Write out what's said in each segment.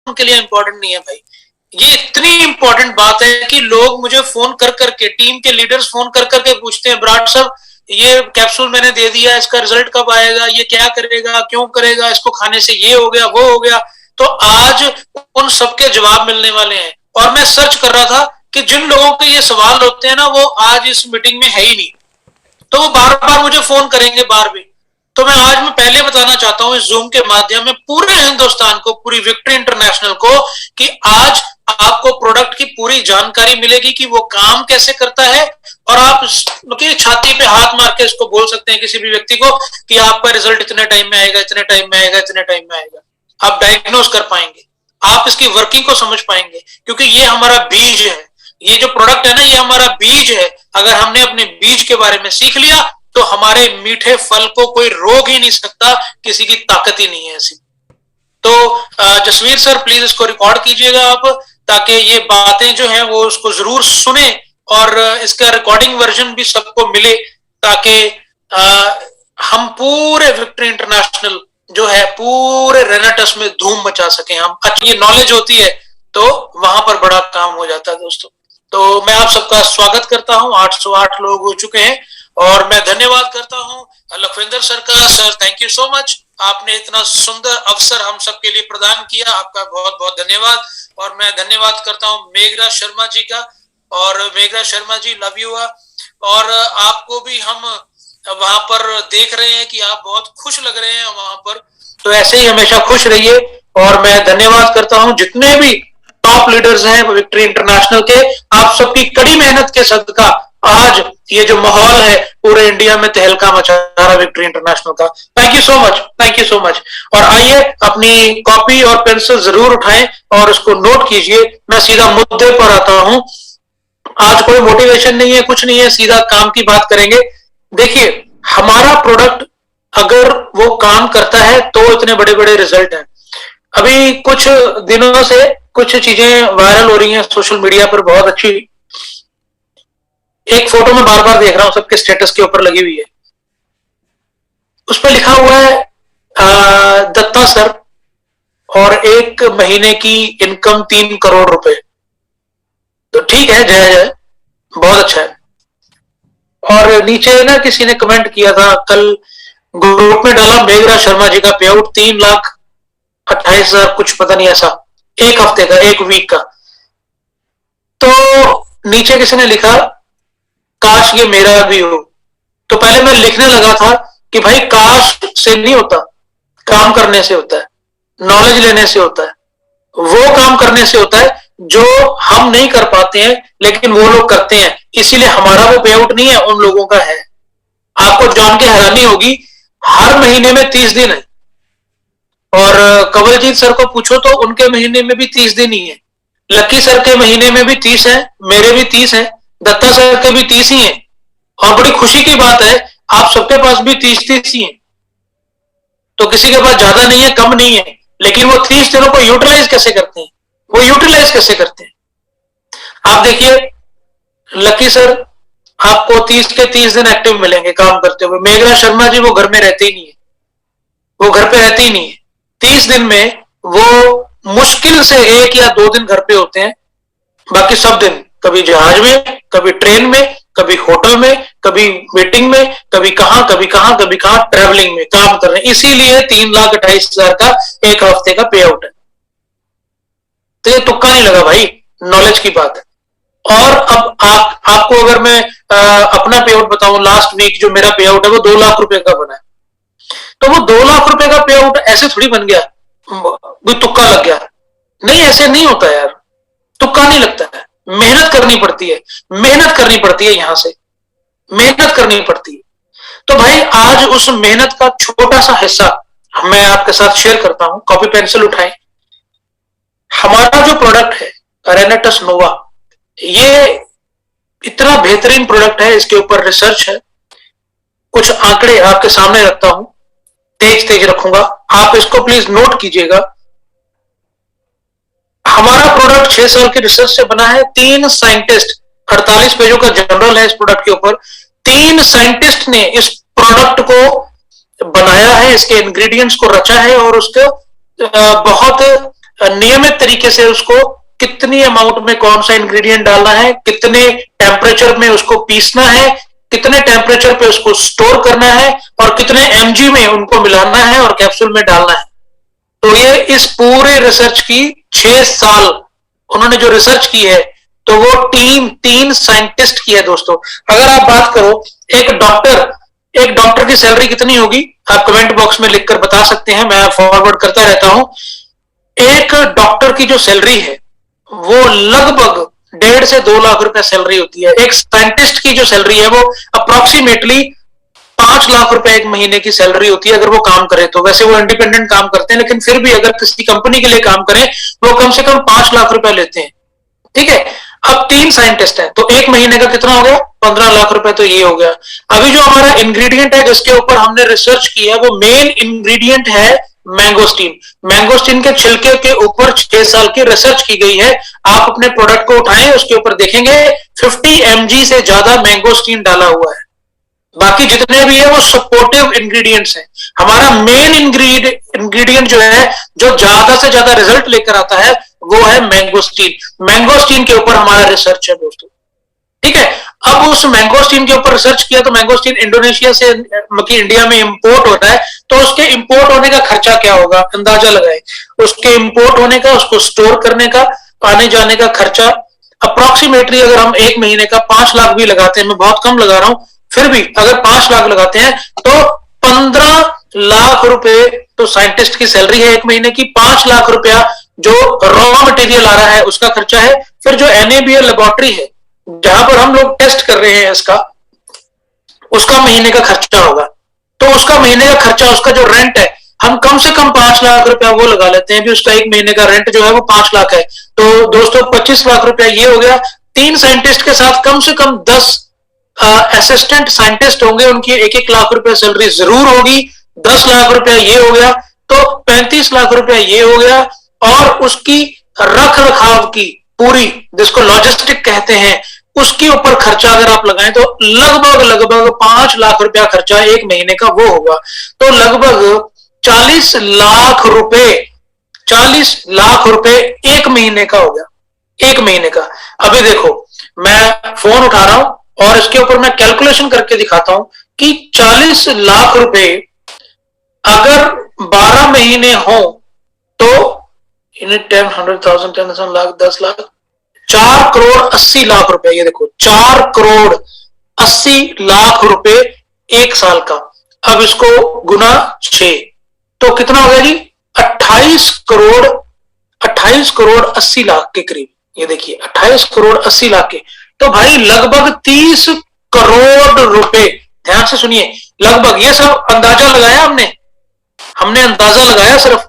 उनके लिए इंपॉर्टेंट नहीं है भाई। ये इतनी इंपॉर्टेंट बात है कि लोग मुझे फोन कर करके, टीम के लीडर्स फोन कर करके पूछते हैं, ब्राट साहब ये कैप्सूल मैंने दे दिया, इसका रिजल्ट कब आएगा, ये क्या करेगा, क्यों करेगा, इसको खाने से ये हो गया, वो हो गया। तो आज उन सबके जवाब मिलने वाले हैं। और मैं सर्च कर रहा था कि जिन लोगों के ये सवाल होते हैं ना, वो आज इस मीटिंग में है ही नहीं, तो वो बार बार मुझे फोन करेंगे बार भी। तो मैं आज मैं पहले बताना चाहता हूं इस जूम के माध्यम में पूरे हिंदुस्तान को, पूरी विक्ट्री इंटरनेशनल को, कि आज आपको प्रोडक्ट की पूरी जानकारी मिलेगी कि वो काम कैसे करता है। और आप छाती पे हाथ मार के इसको बोल सकते हैं किसी भी व्यक्ति को कि आपका रिजल्ट इतने टाइम में आएगा, इतने टाइम में आएगा, इतने टाइम में आएगा। आप डायग्नोज कर पाएंगे, आप इसकी वर्किंग को समझ पाएंगे, क्योंकि ये हमारा बीज है। ये जो प्रोडक्ट है ना, ये हमारा बीज है। अगर हमने अपने बीज के बारे में सीख लिया तो हमारे मीठे फल को कोई रोक ही नहीं सकता, किसी की ताकत ही नहीं है ऐसी। तो जसवीर सर प्लीज इसको रिकॉर्ड कीजिएगा आप, ताकि ये बातें जो हैं वो उसको जरूर सुने और इसका रिकॉर्डिंग वर्जन भी सबको मिले, ताकि हम पूरे विक्ट्री इंटरनेशनल जो है पूरे रेनेटस में धूम मचा सके। हम अच्छी नॉलेज होती है तो वहां पर बड़ा काम हो जाता है दोस्तों। तो मैं आप सबका स्वागत करता हूं। 808 लोग हो चुके हैं और मैं धन्यवाद करता हूं लखविंदर सर का। Sir thank you so much, आपने इतना सुंदर अवसर हम सबके लिए प्रदान किया, आपका बहुत बहुत धन्यवाद। और मैं धन्यवाद करता हूं मेघराज शर्मा जी का। और मेघराज शर्मा जी लव यू। और आपको भी हम वहां पर देख रहे हैं कि आप बहुत खुश लग रहे हैं वहां पर, तो ऐसे ही हमेशा खुश रहिए। और मैं धन्यवाद करता हूं जितने भी टॉप लीडर्स हैं विक्ट्री इंटरनेशनल के, आप सबकी कड़ी मेहनत के सदका आज ये जो माहौल है पूरे इंडिया में तहलका मचा रहा है विक्ट्री इंटरनेशनल का। Thank you so much, thank you so much. और आइए अपनी कॉपी और पेंसिल जरूर उठाएं और उसको नोट कीजिए। मैं सीधा मुद्दे पर आता हूं। आज कोई मोटिवेशन नहीं है, कुछ नहीं है, सीधा काम की बात करेंगे। देखिए, हमारा प्रोडक्ट अगर वो काम करता है तो इतने बड़े बड़े रिजल्ट हैं। अभी कुछ दिनों से कुछ चीजें वायरल हो रही हैं सोशल मीडिया पर, बहुत अच्छी। एक फोटो में बार बार देख रहा हूं, सबके स्टेटस के ऊपर लगी हुई है। उस पर लिखा हुआ है दत्ता सर और एक महीने की इनकम 3 करोड़ रुपए। तो ठीक है, जय जय, बहुत अच्छा है। और नीचे ना किसी ने कमेंट किया था, कल ग्रुप में डाला, मेघराज शर्मा जी का पे आउट 3,28,000 कुछ, पता नहीं ऐसा, एक हफ्ते का, एक वीक का। तो नीचे किसी ने लिखा काश ये मेरा भी हो। तो पहले मैं लिखने लगा था कि भाई काश से नहीं होता, काम करने से होता है, नॉलेज लेने से होता है, वो काम करने से होता है जो हम नहीं कर पाते हैं लेकिन वो लोग करते हैं, इसीलिए हमारा वो पे आउट नहीं है, उन लोगों का है। आपको जान के हैरानी होगी, हर महीने में 30 दिन है। और कंवलजीत सर को पूछो तो उनके महीने में भी 30 दिन ही है। लकी सर के महीने में भी 30 है, मेरे भी 30 है, दत्ता सर के भी 30 ही है। और बड़ी खुशी की बात है आप सबके पास भी 30 ही है। तो किसी के पास ज्यादा नहीं है, कम नहीं है, लेकिन वो 30 दिनों को यूटिलाइज कैसे करते हैं, वो यूटिलाइज कैसे करते हैं। आप देखिए लकी सर, आपको 30 के 30 दिन एक्टिव मिलेंगे काम करते हुए। मेघराज शर्मा जी वो घर में रहते ही नहीं है, वो घर पे रहते ही नहीं है। 30 दिन में वो मुश्किल से 1 या 2 दिन घर पे होते हैं, बाकी सब दिन कभी जहाज में, कभी ट्रेन में, कभी होटल में, कभी मीटिंग में, कभी कहां कभी कहां कभी कहां ट्रेवलिंग में काम कर रहे हैं। इसीलिए 3,28,000 का एक हफ्ते का पे आउट है। तो ये तुक्का नहीं लगा भाई, नॉलेज की बात है। और अब आपको अगर मैं अपना पे आउट बताऊं, लास्ट वीक जो मेरा पे आउट है वो 2 लाख रुपए का बना है। तो वो 2 लाख रुपए का पे आउट ऐसे थोड़ी बन गया, कोई तुक्का लग गया, नहीं, ऐसे नहीं होता यार, तुक्का नहीं लगता है, मेहनत करनी पड़ती है, मेहनत करनी पड़ती है, यहां से मेहनत करनी पड़ती है। तो भाई आज उस मेहनत का छोटा सा हिस्सा मैं आपके साथ शेयर करता हूं। कॉपी पेंसिल उठाएं। हमारा जो प्रोडक्ट है रेनेटस नोवा, ये इतना बेहतरीन प्रोडक्ट है, इसके ऊपर रिसर्च है। कुछ आंकड़े आपके सामने रखता हूं, तेज तेज रखूंगा, आप इसको प्लीज नोट कीजिएगा। हमारा प्रोडक्ट 6 साल की रिसर्च से बना है। 3 साइंटिस्ट, 48 पेजों का जर्नल है इस प्रोडक्ट के ऊपर। 3 साइंटिस्ट ने इस प्रोडक्ट को बनाया है, इसके इंग्रेडिएंट्स को रचा है और उसको बहुत नियमित तरीके से उसको कितनी अमाउंट में कौन सा इंग्रेडिएंट डालना है, कितने टेम्परेचर में उसको पीसना है, कितने टेम्परेचर पे उसको स्टोर करना है और कितने एमजी में उनको मिलाना है और कैप्सूल में डालना है। तो ये इस पूरे रिसर्च की 6 साल उन्होंने जो रिसर्च की है, तो वो टीम 3 साइंटिस्ट की है दोस्तों। अगर आप बात करो एक डॉक्टर की सैलरी कितनी होगी, आप कमेंट बॉक्स में लिखकर बता सकते हैं, मैं फॉरवर्ड करता रहता हूं। एक डॉक्टर की जो सैलरी है वो लगभग 1.5 से 2 लाख रुपए सैलरी होती है। एक साइंटिस्ट की जो सैलरी है वो अप्रोक्सीमेटली 5 लाख रुपए एक महीने की सैलरी होती है अगर वो काम करे तो। वैसे वो इंडिपेंडेंट काम करते हैं, लेकिन फिर भी अगर किसी कंपनी के लिए काम करें वो कम से कम 5 लाख रुपए लेते हैं। ठीक है, अब 3 साइंटिस्ट हैं तो एक महीने का कितना हो गया, 15 लाख रुपए। तो ये हो गया। अभी जो हमारा इंग्रेडिएंट है जिसके ऊपर हमने रिसर्च की है, वो मेन इंग्रेडिएंट है मैंगोस्टीन। मैंगोस्टीन के छिलके के ऊपर 6 साल की रिसर्च की गई है। आप अपने प्रोडक्ट को उठाएं, उसके ऊपर देखेंगे 50 mg से ज्यादा मैंगोस्टीन डाला हुआ है। बाकी जितने भी है वो सपोर्टिव इंग्रेडिएंट्स हैं। हमारा मेन इंग्रेडिएंट जो है, जो ज्यादा से ज्यादा रिजल्ट लेकर आता है, वो है मैंगोस्टीन। मैंगोस्टीन के ऊपर हमारा रिसर्च है दोस्तों। ठीक है, अब उस मैंगोस्टीन के ऊपर रिसर्च किया तो मैंगोस्टीन इंडोनेशिया से इंडिया में इंपोर्ट होता है, तो उसके इंपोर्ट होने का खर्चा क्या होगा, अंदाजा लगाए। उसके इंपोर्ट होने का, उसको स्टोर करने का, आने जाने का खर्चा अप्रोक्सीमेटली अगर हम एक महीने का 5 लाख भी लगाते हैं, मैं बहुत कम लगा रहा हूं, फिर भी अगर 5 लाख लगाते हैं तो 15 लाख रुपए तो साइंटिस्ट की सैलरी है एक महीने की। 5 लाख रुपया जो रॉ मटेरियल आ रहा है उसका खर्चा है। फिर जो NABL लेबोरेटरी है जहां पर हम लोग टेस्ट कर रहे हैं इसका, उसका महीने का खर्चा होगा। तो उसका महीने का खर्चा, उसका जो रेंट है, हम कम से कम 5 लाख रुपया वो लगा लेते हैं कि उसका एक महीने का रेंट जो है वो 5 लाख है। तो दोस्तों 25 लाख रुपया ये हो गया। 3 साइंटिस्ट के साथ कम से कम 10 असिस्टेंट साइंटिस्ट होंगे, उनकी 1-1 लाख रुपया सैलरी जरूर होगी। 10 लाख रुपया ये हो गया, तो 35 लाख रुपया ये हो गया। और उसकी रख रखाव की पूरी, जिसको लॉजिस्टिक कहते हैं, उसके ऊपर खर्चा अगर आप लगाएं तो लगभग 5 लाख रुपया खर्चा एक महीने का वो होगा। तो लगभग 40 लाख रुपए, 40 लाख रुपए एक महीने का हो गया, एक महीने का। अभी देखो मैं फोन उठा रहा हूं और इसके ऊपर मैं कैलकुलेशन करके दिखाता हूं कि 40 लाख रुपए अगर 12 महीने हो तो 10, 100,000, 10,000 लाख, 10 लाख, 4 करोड़ 80 लाख रुपए। ये देखो 4 करोड़ 80 लाख रुपए एक साल का। अब इसको गुना 6 तो कितना हो गया जी, 28 करोड़ 80 लाख के करीब। ये देखिए 28 करोड़ 80 लाख के, तो भाई लगभग 30 करोड़ रुपए। ध्यान से सुनिए, लगभग, ये सब अंदाजा लगाया हमने अंदाजा लगाया, सिर्फ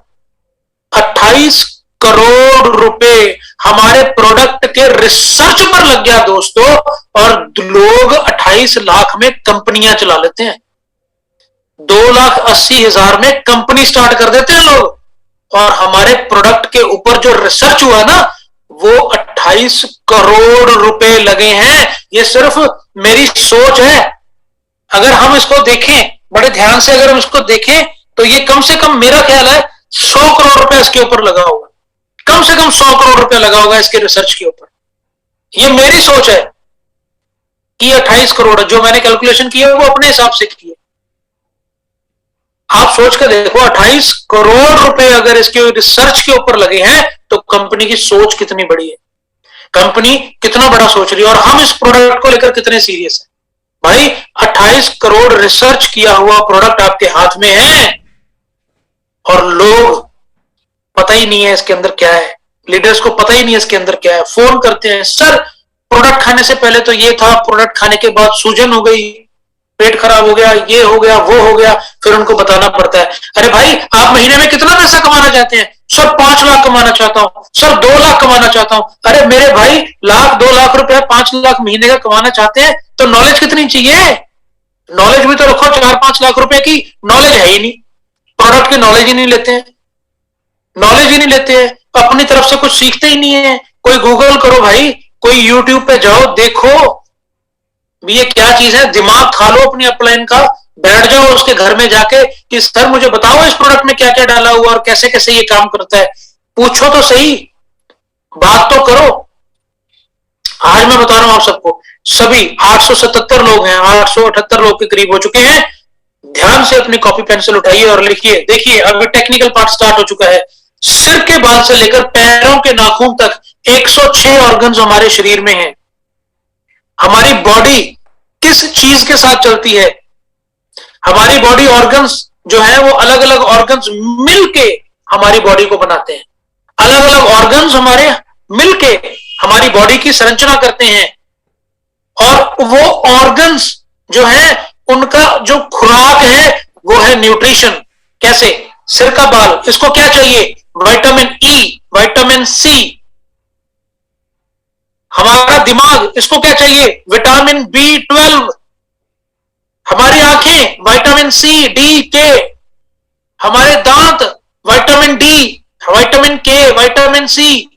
28 करोड़ रुपए हमारे प्रोडक्ट के रिसर्च पर लग गया दोस्तों। और लोग 28 लाख में कंपनियां चला लेते हैं, 2,80,000 में कंपनी स्टार्ट कर देते हैं लोग। और हमारे प्रोडक्ट के ऊपर जो रिसर्च हुआ ना, वो 28 करोड़ रुपए लगे हैं। ये सिर्फ मेरी सोच है। अगर हम इसको देखें बड़े ध्यान से, अगर हम इसको देखें तो ये कम से कम, मेरा ख्याल है 100 करोड़ रुपए इसके ऊपर लगा होगा, कम से कम 100 करोड़ रुपए लगा होगा इसके रिसर्च के ऊपर। ये मेरी सोच है कि 28 करोड़ जो मैंने कैलकुलेशन किया वो अपने हिसाब से की है। आप सोच कर देखो, 28 करोड़ रुपए अगर इसके रिसर्च के ऊपर लगे हैं तो कंपनी की सोच कितनी बड़ी है, कंपनी कितना बड़ा सोच रही है, और हम इस प्रोडक्ट को लेकर कितने सीरियस हैं। भाई 28 करोड़ रिसर्च किया हुआ प्रोडक्ट आपके हाथ में है और लोग, पता ही नहीं है इसके अंदर क्या है, लीडर्स को पता ही नहीं है इसके अंदर क्या है। फोन करते हैं, सर प्रोडक्ट खाने से पहले तो ये था, प्रोडक्ट खाने के बाद सूजन हो गई, पेट खराब हो गया, ये हो गया, वो हो गया। फिर उनको बताना पड़ता है, अरे भाई आप महीने में कितना पैसा कमाना चाहते हैं? सर 5 लाख कमाना चाहता हूं, सर 2 लाख कमाना चाहता हूं। अरे मेरे भाई, 2 लाख रुपया 5 लाख महीने का कमाना चाहते हैं तो नॉलेज कितनी चाहिए? नॉलेज भी तो रखो, 4-5 लाख रुपए की नॉलेज है ही नहीं, प्रोडक्ट की नॉलेज ही नहीं लेते हैं, नॉलेज ही नहीं लेते हैं, अपनी तरफ से कुछ सीखते ही नहीं है। कोई गूगल करो भाई, कोई यूट्यूब पे जाओ, देखो ये क्या चीज है, दिमाग खा लो अपनी अपलाइन का, बैठ जाओ उसके घर में जाके कि सर मुझे बताओ इस प्रोडक्ट में क्या क्या डाला हुआ और कैसे कैसे ये काम करता है। पूछो तो सही, बात तो करो। आज मैं बता रहा हूं आप सबको, सभी 877 लोग हैं, 878 लोग के करीब हो चुके हैं। ध्यान से अपनी कॉपी पेंसिल उठाइए और लिखिए। देखिए अभी टेक्निकल पार्ट स्टार्ट हो चुका है। सिर के बाल से लेकर पैरों के नाखून तक 106 ऑर्गन्स हमारे शरीर में हैं। हमारी बॉडी किस चीज के साथ चलती है? हमारी बॉडी ऑर्गन्स जो है वो अलग अलग ऑर्गन्स मिलके हमारी बॉडी को बनाते हैं। अलग अलग ऑर्गन्स हमारे मिलके हमारी बॉडी की संरचना करते हैं। और वो ऑर्गन्स जो है उनका जो खुराक है वो है न्यूट्रिशन। कैसे? सिर का बाल, इसको क्या चाहिए? Vitamin E, vitamin C. हमारा दिमाग, इसको क्या चाहिए? Vitamin B12। हमारी आंखें, विटामिन सी, डी, के। हमारे दांत, विटामिन डी, विटामिन के, विटामिन सी।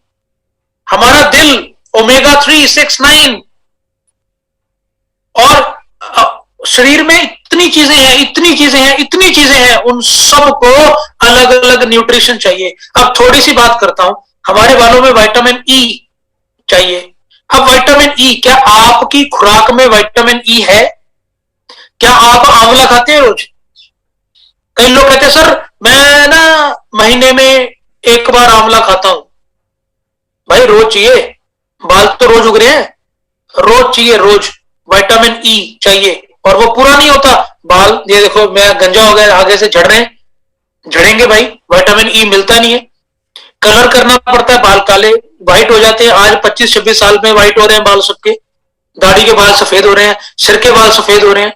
हमारा दिल, ओमेगा 3, 6, 9। और शरीर में इतनी चीजें हैं, इतनी चीजें हैं, इतनी चीजें हैं, उन सबको अलग अलग न्यूट्रिशन चाहिए। अब थोड़ी सी बात करता हूं, हमारे बालों में विटामिन ई चाहिए। अब विटामिन ई, क्या आपकी खुराक में विटामिन ई है? क्या आप आंवला खाते हैं रोज? कई लोग कहते हैं सर मैं ना महीने में एक बार आंवला खाता हूं। भाई रोज चाहिए, बाल तो रोज उग रहे हैं, रोज चाहिए, रोज विटामिन ई चाहिए। और वो पूरा नहीं होता बाल, ये देखो मैं गंजा हो गया, आगे से झड़ रहे हैं, झड़ेंगे भाई, विटामिन ई मिलता नहीं है। कलर करना पड़ता है, बाल काले व्हाइट हो जाते हैं। आज 25-26 साल में व्हाइट हो रहे हैं बाल सबके, दाढ़ी के बाल सफेद हो रहे हैं, सिर के बाल सफेद हो रहे हैं।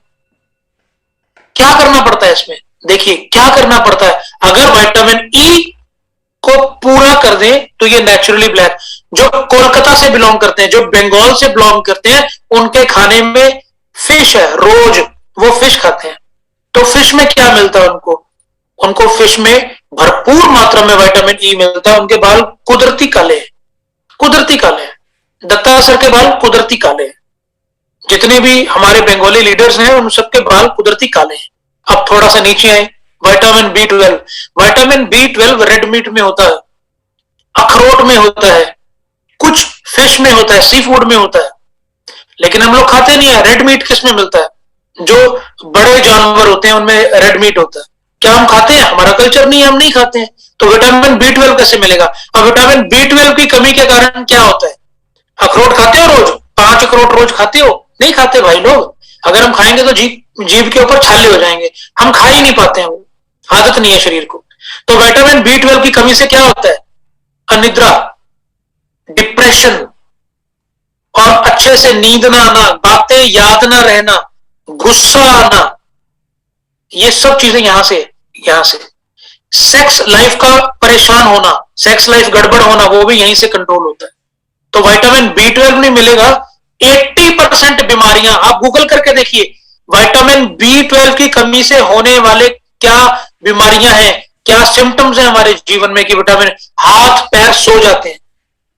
क्या करना पड़ता है इसमें? देखिए क्या करना पड़ता है। अगर विटामिन ई को पूरा कर दें तो ये नेचुरली ब्लैक, जो कोलकाता से बिलोंग करते हैं, जो बंगाल से बिलोंग करते हैं, उनके खाने में फिश है, रोज वो फिश खाते हैं। तो फिश में क्या मिलता है उनको? उनको फिश में भरपूर मात्रा में विटामिन ई मिलता है। उनके बाल कुदरती काले हैं, कुदरती काले हैं। दत्ता सर के बाल कुदरती काले हैं। जितने भी हमारे बंगाली लीडर्स हैं उन सबके बाल कुदरती काले हैं। अब थोड़ा सा नीचे आए, vitamin B12। Vitamin B12 red meat में होता है, अखरोट में होता है, कुछ फिश में होता है, सी फूड में होता है, लेकिन हम लोग खाते नहीं है। रेड मीट किस में मिलता है? जो बड़े जानवर होते हैं उनमें रेड मीट होता है। क्या हम खाते हैं? हमारा कल्चर नहीं है, हम नहीं खाते हैं। तो विटामिन B12 कैसे मिलेगा? और विटामिन B12 की कमी के कारण क्या होता है? अखरोट खाते हो रोज? 5 अखरोट रोज खाते हो? नहीं खाते भाई लोग। अगर हम खाएंगे तो जीभ के ऊपर छाले हो जाएंगे, हम खा ही नहीं पाते हैं, वो आदत नहीं है शरीर को। तो विटामिन B12 की कमी से क्या होता है? अनिद्रा, डिप्रेशन, और अच्छे से नींद ना आना, बातें याद ना रहना, गुस्सा आना, ये सब चीजें यहां से सेक्स लाइफ का परेशान होना, सेक्स लाइफ गड़बड़ होना, वो भी यहीं से कंट्रोल होता है। तो विटामिन B12 नहीं मिलेगा, 80% बीमारियां, आप गूगल करके देखिए, विटामिन B12 की कमी से होने वाले क्या बीमारियां हैं, क्या सिम्टम्स हैं हमारे जीवन में। कि विटामिन, हाथ पैर सो जाते हैं,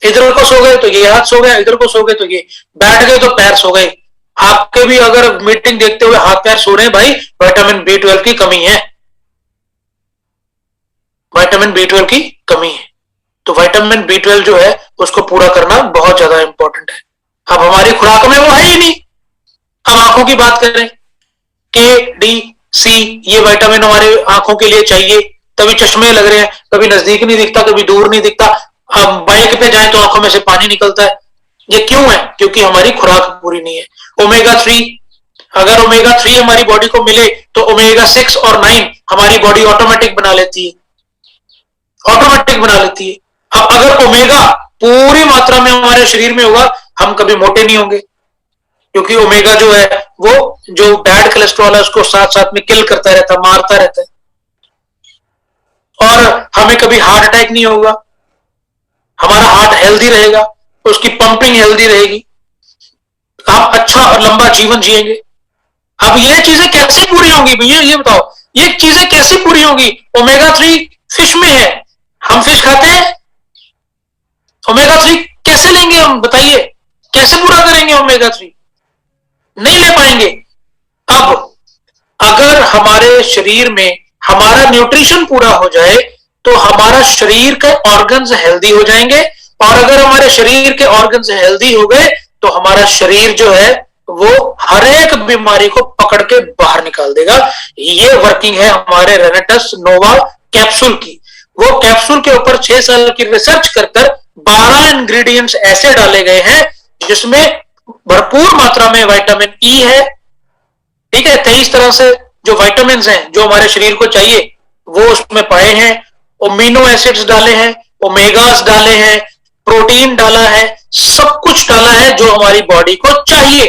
इधर को सो गए तो ये हाथ सो गया, इधर को सो गए तो ये, बैठ गए तो पैर सो गए। आपके भी अगर मीटिंग देखते हुए हाथ पैर सो रहे हैं, भाई विटामिन B12 की कमी है, विटामिन B12 की कमी है। तो विटामिन B12 जो है उसको पूरा करना बहुत ज्यादा इंपॉर्टेंट है। अब हमारी खुराक में वो है ही नहीं। अब आंखों की बात करें, K, D, C, ये विटामिन हमारे आंखों के लिए चाहिए, तभी चश्मे लग रहे हैं, कभी नजदीक नहीं दिखता, कभी दूर नहीं दिखता। अब बाइक पे जाए तो आंखों में से पानी निकलता है। ये क्यों है? क्योंकि हमारी खुराक पूरी नहीं है। ओमेगा 3, अगर ओमेगा 3 हमारी बॉडी को मिले तो ओमेगा 6 और 9 हमारी बॉडी ऑटोमेटिक बना लेती है, ऑटोमेटिक बना लेती है। अब अगर ओमेगा पूरी मात्रा में हमारे शरीर में होगा, हम कभी मोटे नहीं होंगे, क्योंकि ओमेगा जो है वो जो बैड कोलेस्ट्रॉल है उसको साथ साथ में किल करता रहता है, मारता रहता है। और हमें कभी हार्ट अटैक नहीं होगा, हमारा हार्ट हेल्दी रहेगा, उसकी पंपिंग हेल्दी रहेगी, आप अच्छा और लंबा जीवन जिएंगे। अब ये चीजें कैसे पूरी होंगी भैया, ये बताओ, ये चीजें कैसे पूरी होंगी? ओमेगा 3 फिश में है, हम फिश खाते हैं, ओमेगा 3 कैसे लेंगे हम? बताइए, कैसे पूरा करेंगे ओमेगा 3? नहीं ले पाएंगे। अब अगर हमारे शरीर में हमारा न्यूट्रिशन पूरा हो जाए तो हमारा शरीर के ऑर्गन्स हेल्दी हो जाएंगे, और अगर हमारे शरीर के ऑर्गन्स हेल्दी हो गए तो हमारा शरीर जो है वो हर एक बीमारी को पकड़ के बाहर निकाल देगा। ये वर्किंग है हमारे रेनेटस नोवा कैप्सूल की। वो कैप्सूल के ऊपर 6 साल की रिसर्च कर 12 इंग्रेडिएंट्स ऐसे डाले गए हैं जिसमें भरपूर मात्रा में विटामिन ई है, ठीक है, 23 तरह से जो विटामिन हैं जो हमारे शरीर को चाहिए वो उसमें पाए हैं, अमीनो एसिड्स डाले हैं, ओमेगास डाले हैं, प्रोटीन डाला है, सब कुछ डाला है जो हमारी बॉडी को चाहिए।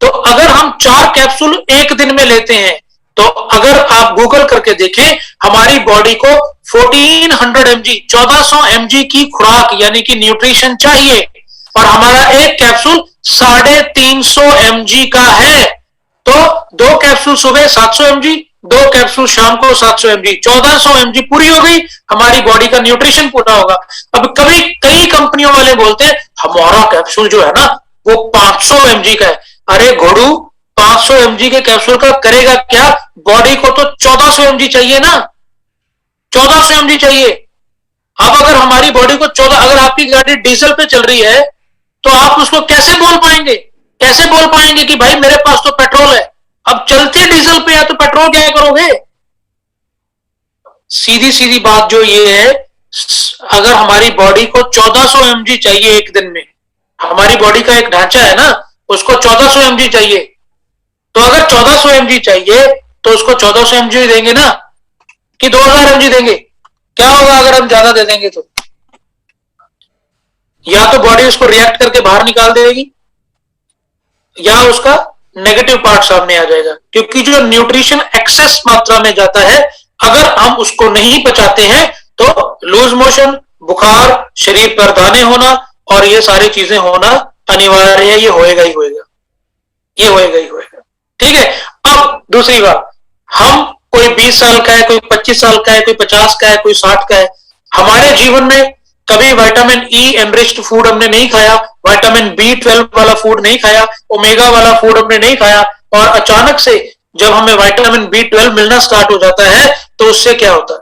तो अगर हम 4 कैप्सूल एक दिन में लेते हैं तो अगर आप गूगल करके देखें हमारी बॉडी को 1400 mg 1400 mg की खुराक यानी कि न्यूट्रिशन चाहिए, और हमारा एक कैप्सूल 350 mg का है। तो 2 कैप्सूल सुबह 700 mg, 2 कैप्सूल शाम को 700 mg, 1400 mg पूरी हो गई, हमारी बॉडी का न्यूट्रिशन पूरा होगा। अब कभी कई कंपनियों वाले बोलते हैं हमारा कैप्सूल जो है ना वो 500 mg का है। अरे घोड़ू, 500 mg के कैप्सूल का करेगा क्या? बॉडी को तो 1400 mg चाहिए ना, 1400 mg चाहिए। अब अगर हमारी बॉडी को 14, अगर आपकी गाड़ी डीजल पे चल रही है तो आप उसको कैसे बोल पाएंगे, कैसे बोल पाएंगे कि भाई मेरे पास तो पेट्रोल है? अब चलते डीजल पे है तो पेट्रोल क्या करोगे? सीधी सीधी बात जो ये है, अगर हमारी बॉडी को 1400 mg चाहिए एक दिन में, हमारी बॉडी का एक ढांचा है ना, उसको 1400 mg चाहिए, तो अगर 1400 mg चाहिए तो उसको 1400 mg देंगे ना कि 2000 mg देंगे? क्या होगा अगर हम ज्यादा दे देंगे तो? या तो बॉडी उसको रिएक्ट करके बाहर निकाल देगी या उसका नेगेटिव पार्ट सामने आ जाएगा, क्योंकि जो न्यूट्रिशन एक्सेस मात्रा में जाता है अगर हम उसको नहीं पचाते हैं तो लूज मोशन, बुखार, शरीर पर दाने होना और ये सारी चीजें होना अनिवार्य है। ये होएगा ही होएगा, ये होएगा ही होएगा, ठीक है। अब दूसरी बात, हम कोई 20 साल का है, कोई 25 साल का है, कोई 50 का है, कोई 60 का है, हमारे जीवन में कभी विटामिन ई एनरिच्ड फूड हमने नहीं खाया, विटामिन B12 वाला फूड नहीं खाया, ओमेगा वाला फूड हमने नहीं खाया, और अचानक से जब हमें विटामिन B12 मिलना स्टार्ट हो जाता है तो उससे क्या होता है?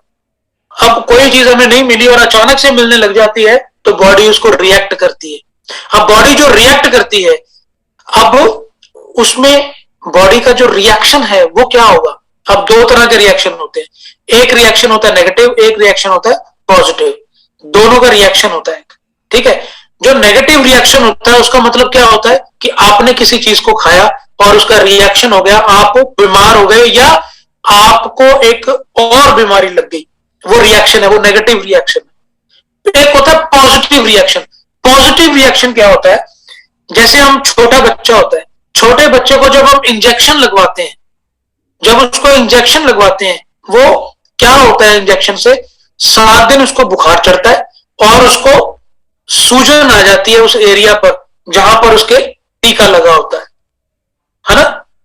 अब कोई चीज हमें नहीं मिली और अचानक से मिलने लग जाती है तो बॉडी उसको रिएक्ट करती है। अब बॉडी जो रिएक्ट करती है, अब उसमें बॉडी का जो रिएक्शन है वो क्या होगा? अब 2 तरह के रिएक्शन होते हैं, एक रिएक्शन होता है नेगेटिव, एक रिएक्शन होता है पॉजिटिव, दोनों का रिएक्शन होता है, ठीक है। जो नेगेटिव रिएक्शन होता है उसका मतलब क्या होता है कि आपने किसी चीज को खाया और उसका रिएक्शन हो गया, आप बीमार हो गए या आपको एक और बीमारी लग गई, वो रिएक्शन है, वो नेगेटिव रिएक्शन है। एक होता है पॉजिटिव रिएक्शन। पॉजिटिव रिएक्शन क्या होता है? जैसे हम, छोटा बच्चा होता है, छोटे बच्चे को जब हम इंजेक्शन लगवाते हैं, जब उसको इंजेक्शन लगवाते हैं, वो क्या होता है इंजेक्शन से? 7 दिन उसको बुखार चढ़ता है और उसको सूजन आ जाती है उस एरिया पर जहां पर उसके टीका लगा होता है ना?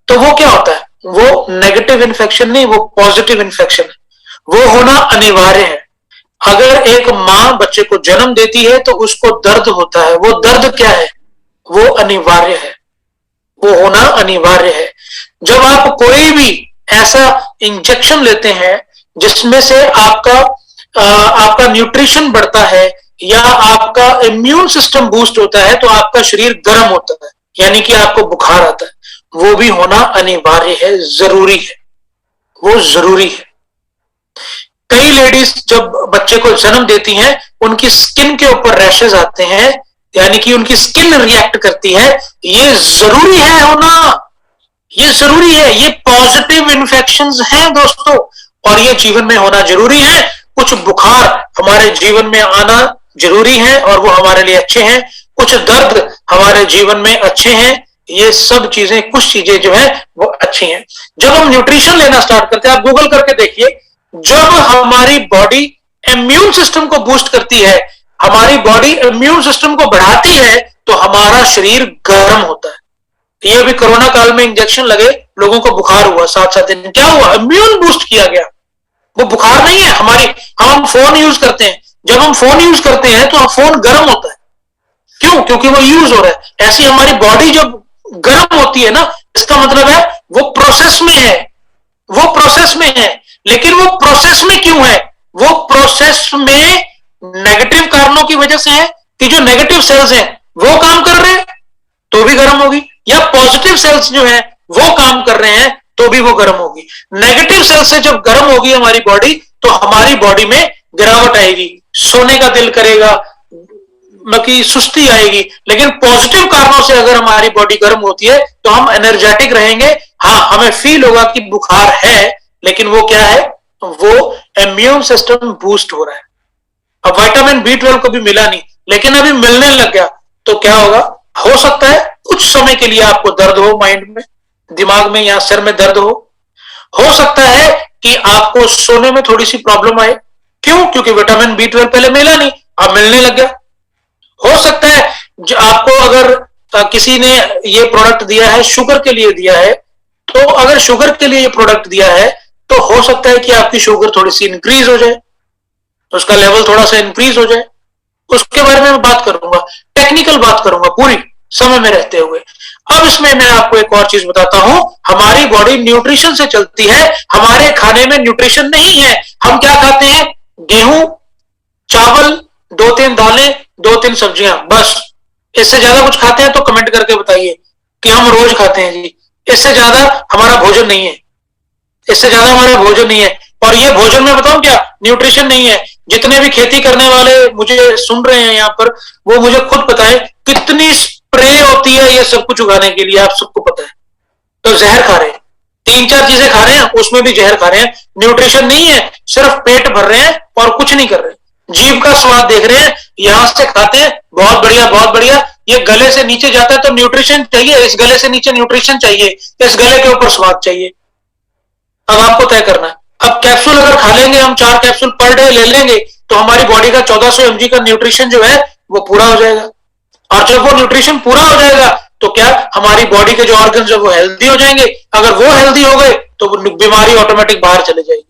तो वो क्या होता है? वो नेगेटिव इन्फेक्शन नहीं, वो पॉजिटिव इन्फेक्शन है, वो होना अनिवार्य है। अगर एक मां बच्चे को जन्म देती है तो उसको दर्द होता है, वो दर्द क्या है? वो अनिवार्य है, वो होना अनिवार्य है। जब आप कोई भी ऐसा इंजेक्शन लेते हैं जिसमें से आपका न्यूट्रिशन बढ़ता है या आपका इम्यून सिस्टम बूस्ट होता है तो आपका शरीर गर्म होता है, यानी कि आपको बुखार आता है, वो भी होना अनिवार्य है, जरूरी है, वो जरूरी है। कई लेडीज जब बच्चे को जन्म देती हैं उनकी स्किन के ऊपर रैशेज आते हैं, यानी कि उनकी स्किन रिएक्ट करती है, ये जरूरी है होना, ये जरूरी है, ये पॉजिटिव इन्फेक्शंस हैं दोस्तों, और ये जीवन में होना जरूरी है। कुछ बुखार हमारे जीवन में आना जरूरी है और वो हमारे लिए अच्छे हैं, कुछ दर्द हमारे जीवन में अच्छे हैं, ये सब चीजें, कुछ चीजें जो है वो अच्छी हैं। जब हम न्यूट्रिशन लेना स्टार्ट करते हैं, आप गूगल करके देखिए, जब हमारी बॉडी इम्यून सिस्टम को बूस्ट करती है, हमारी बॉडी इम्यून सिस्टम को बढ़ाती है तो हमारा शरीर गर्म होता है। ये भी कोरोना काल में इंजेक्शन लगे, लोगों को बुखार हुआ 7-7 दिन, क्या हुआ? इम्यून बूस्ट किया गया, वो बुखार नहीं है। हम फोन यूज करते हैं, जब हम फोन यूज करते हैं तो फोन गर्म होता है, क्यों? क्योंकि वो यूज हो रहा है। ऐसी हमारी बॉडी जब गर्म होती है ना, इसका मतलब है वो प्रोसेस में है, वो प्रोसेस में है। लेकिन वो प्रोसेस में क्यों है? वो प्रोसेस में नेगेटिव कारणों की वजह से है कि जो नेगेटिव सेल्स हैं वो काम कर रहे हैं तो भी गर्म होगी, या पॉजिटिव सेल्स जो है वो काम कर रहे हैं तो भी वो गर्म होगी। नेगेटिव सेल्स से जब गर्म होगी हमारी बॉडी तो हमारी बॉडी में गिरावट आएगी, सोने का दिल करेगा, बाकी सुस्ती आएगी। लेकिन पॉजिटिव कारणों से अगर हमारी बॉडी गर्म होती है तो हम एनर्जेटिक रहेंगे। हाँ, हमें फील होगा कि बुखार है, लेकिन वो क्या है, वो इम्यून सिस्टम बूस्ट हो रहा है। अब विटामिन B12 को भी मिला नहीं, लेकिन अभी मिलने लग गया तो क्या होगा, हो सकता है कुछ समय के लिए आपको दर्द हो, माइंड में, दिमाग में या सिर में दर्द हो सकता है कि आपको सोने में थोड़ी सी प्रॉब्लम आए। क्यों? क्योंकि विटामिन B12 पहले मिला नहीं, अब मिलने लग गया। हो सकता है जो आपको अगर किसी ने ये प्रोडक्ट दिया है, शुगर के लिए दिया है, तो अगर शुगर के लिए ये प्रोडक्ट दिया है तो हो सकता है कि आपकी शुगर थोड़ी सी इंक्रीज हो जाए, तो उसका लेवल थोड़ा सा इंक्रीज हो जाए। उसके बारे में मैं बात करूंगा, टेक्निकल बात करूंगा पूरी समय में रहते हुए। अब इसमें मैं आपको एक और चीज बताता हूं, हमारी बॉडी न्यूट्रिशन से चलती है, हमारे खाने में न्यूट्रिशन नहीं है। हम क्या खाते हैं? गेहूं, चावल, 2-3 दालें, 2-3 सब्जियां, बस। इससे ज्यादा कुछ खाते हैं तो कमेंट करके बताइए कि हम रोज खाते हैं जी। इससे ज्यादा हमारा भोजन नहीं है, इससे ज्यादा हमारा भोजन नहीं है। और ये भोजन में बताऊं क्या, न्यूट्रिशन नहीं है। जितने भी खेती करने वाले मुझे सुन रहे हैं यहाँ पर, वो मुझे खुद पता है कितनी स्प्रे होती है ये सब कुछ उगाने के लिए, आप सबको पता है। तो जहर खा रहे हैं, 3-4 चीजें खा रहे हैं, उसमें भी जहर खा रहे हैं। न्यूट्रिशन नहीं है, सिर्फ पेट भर रहे हैं और कुछ नहीं कर रहे। जीभ का स्वाद देख रहे हैं, यहां से खाते हैं, बहुत बढ़िया बहुत बढ़िया, ये गले से नीचे जाता है तो न्यूट्रिशन चाहिए, इस गले से नीचे न्यूट्रिशन चाहिए, इस गले के ऊपर स्वाद चाहिए। अब आपको तय करना है। अब कैप्सूल अगर खा लेंगे हम, 4 कैप्सूल पर डे ले लेंगे, तो हमारी बॉडी का 1400 mg का न्यूट्रिशन जो है वो पूरा हो जाएगा। और जब वो न्यूट्रिशन पूरा हो जाएगा तो क्या, हमारी बॉडी के जो ऑर्गन है वो हेल्दी हो जाएंगे। अगर वो हेल्दी हो गए तो बीमारी ऑटोमेटिक बाहर चले जाएगी।